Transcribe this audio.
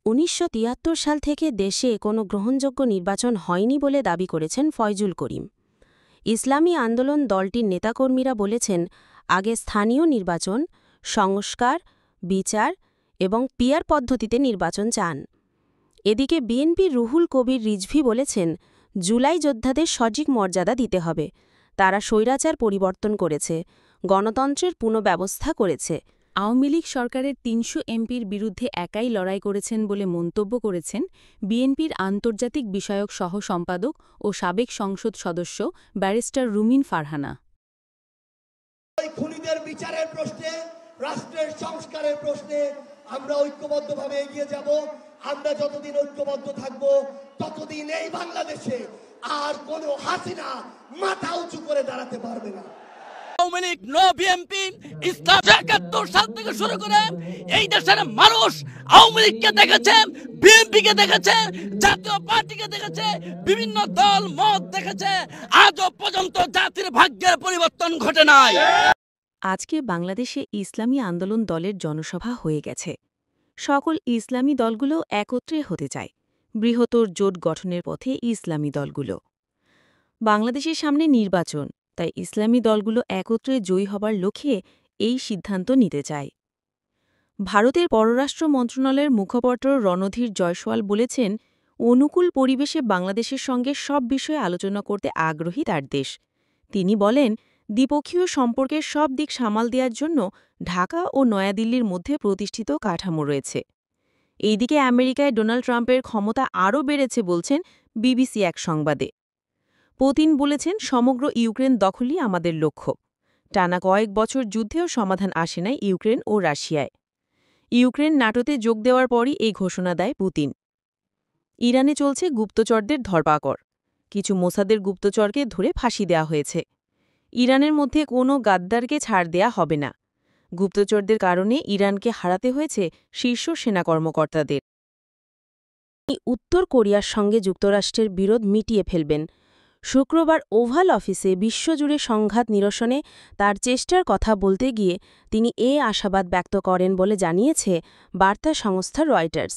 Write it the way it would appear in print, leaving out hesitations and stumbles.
১৯৭৩ সাল থেকে দেশে কোনো গ্রহণযোগ্য নির্বাচন হয়নি বলে দাবি করেছেন ফয়জুল করিম। ইসলামী আন্দোলন দলটির নেতাকর্মীরা বলেছেন, আগে স্থানীয় নির্বাচন, সংস্কার, বিচার এবং পিয়ার পদ্ধতিতে নির্বাচন চান। এদিকে বিএনপির রুহুল কবির রিজভী বলেছেন, জুলাই যোদ্ধাদের সঠিক মর্যাদা দিতে হবে। তারা স্বৈরাচার পরিবর্তন করেছে, গণতন্ত্রের পুনঃব্যবস্থা করেছে। আওয়ামী লীগ সরকারের ৩০০ এমপির বিরুদ্ধে একাই লড়াই করেছেন বলে মন্তব্য করেছেন বিএনপির আন্তর্জাতিক বিষয়ক সহ-সম্পাদক ও সাবেক সংসদ সদস্য ব্যারিস্টার রুমিন ফারহানা। খুনিদের বিচারের প্রশ্নে, রাষ্ট্রের সংস্কারের প্রশ্নে আমরা ঐক্যবদ্ধভাবে এগিয়ে যাব। আমরা যতদিন ঐক্যবদ্ধ থাকব, ততদিন এই বাংলাদেশে আর কোনো হাসিনা মাথা উঁচু করে দাঁড়াতে পারবে না। আওয়ামী লীগ নো বিএনপি, ইসলাম ৭১ সাল থেকে শুরু করে এই দেশের মানুষ আওয়ামী লীগকে দেখেছে, বিএনপিকে দেখেছে, জাতীয় পার্টিকে দেখেছে, বিভিন্ন দল মত দেখেছে। আজও পর্যন্ত জাতির ভাগ্যের পরিবর্তন ঘটে নাই। আজকে বাংলাদেশে ইসলামী আন্দোলন দলের জনসভা হয়ে গেছে। সকল ইসলামী দলগুলো একত্রে হতে চায়, বৃহত্তর জোট গঠনের পথে ইসলামী দলগুলো। বাংলাদেশের সামনে নির্বাচন, তাই ইসলামী দলগুলো একত্রে জয়ী হবার লক্ষ্যে এই সিদ্ধান্ত নিতে চায়। ভারতের পররাষ্ট্র মন্ত্রণালয়ের মুখপাত্র রণধীর জয়সওয়াল বলেছেন, অনুকূল পরিবেশে বাংলাদেশের সঙ্গে সব বিষয়ে আলোচনা করতে আগ্রহী তার দেশ। তিনি বলেন, দ্বিপক্ষীয় সম্পর্কের সব দিক সামাল দেওয়ার জন্য ঢাকা ও নয়াদিল্লির মধ্যে প্রতিষ্ঠিত কাঠামো রয়েছে। এইদিকে আমেরিকায় ডোনাল্ড ট্রাম্পের ক্ষমতা আরও বেড়েছে বলছেন বিবিসি এক সংবাদে। পুতিন বলেছেন, সমগ্র ইউক্রেন দখলই আমাদের লক্ষ্য। টানা কয়েক বছর যুদ্ধেও সমাধান আসে নাই ইউক্রেন ও রাশিয়ায়। ইউক্রেন নাটোতে যোগ দেওয়ার পরই এই ঘোষণা দেয় পুতিন। ইরানে চলছে গুপ্তচরদের ধরপাকড়। কিছু মোসাদের গুপ্তচরকে ধরে ফাঁসি দেওয়া হয়েছে। ইরানের মধ্যে কোনো গাদ্দারকে ছাড় দেয়া হবে না। গুপ্তচরদের কারণে ইরানকে হারাতে হয়েছে শীর্ষ সেনা কর্মকর্তাদের। উত্তর কোরিয়ার সঙ্গে যুক্তরাষ্ট্রের বিরোধ মিটিয়ে ফেলবেন। শুক্রবার ওভাল অফিসে বিশ্বজুড়ে সংঘাত নিরসনে তার চেষ্টার কথা বলতে গিয়ে তিনি এ আশাবাদ ব্যক্ত করেন বলে জানিয়েছে বার্তা সংস্থা রয়টার্স।